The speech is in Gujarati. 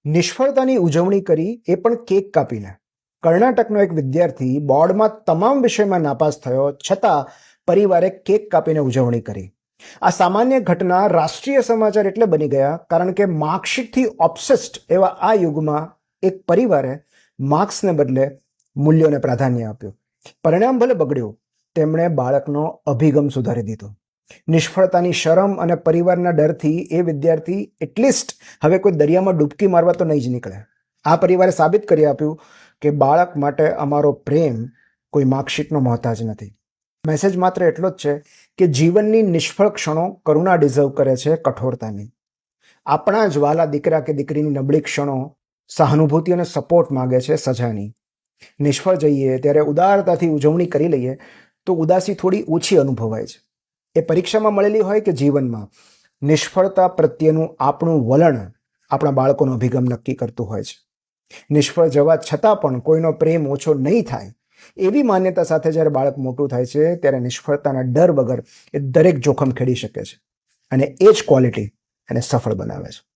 નિષ્ફળતાની ઉજવણી કરી, એ પણ કેક કાપીને. કર્ણાટકનો એક વિદ્યાર્થી બોર્ડમાં તમામ વિષયમાં નાપાસ થયો, છતાં પરિવારે કેક કાપીને ઉજવણી કરી. આ સામાન્ય ઘટના રાષ્ટ્રીય સમાચાર એટલે બની ગયા કારણ કે માર્કશીટથી ઓબ્સેસ્ડ એવા આ યુગમાં એક પરિવારે માર્ક્સને બદલે મૂલ્યોને પ્રાધાન્ય આપ્યું. પરિણામ ભલે બગડ્યું, તેમણે બાળકનો અભિગમ સુધારી દીધો. નિષ્ફળતાની શરમ અને પરિવારના ડરથી એ વિદ્યાર્થી એટલીસ્ટ હવે કોઈ દરિયામાં ડૂબકી મારવા તો નહીં જ નીકળે. આ પરિવારે સાબિત કરી આપ્યું કે બાળક માટે અમારો પ્રેમ કોઈ માર્કશીટનો મોહતાજ નથી. મેસેજ માત્ર એટલો જ છે કે જીવનની નિષ્ફળ ક્ષણો કરુણા ડિઝર્વ કરે છે, કઠોરતાની. આપણા જ વાલા દીકરા કે દીકરીની નબળી ક્ષણો સહાનુભૂતિ અને સપોર્ટ માગે છે, સજાની. નિષ્ફળ જઈએ ત્યારે ઉદારતાથી ઉજવણી કરી લઈએ તો ઉદાસી થોડી ઓછી અનુભવાય છે. એ પરીક્ષામાં મળેલી હોય કે જીવનમાં, નિષ્ફળતા પ્રત્યેનું આપણું વલણ આપણા બાળકોનો અભિગમ નક્કી કરતું હોય છે. નિષ્ફળ જવા છતાં પણ કોઈનો પ્રેમ ઓછો નહીં થાય, એવી માન્યતા સાથે જ્યારે બાળક મોટું થાય છે ત્યારે નિષ્ફળતાના ડર વગર એ દરેક જોખમ ખેડી શકે છે. અને એ જ ક્વોલિટી એને સફળ બનાવે છે.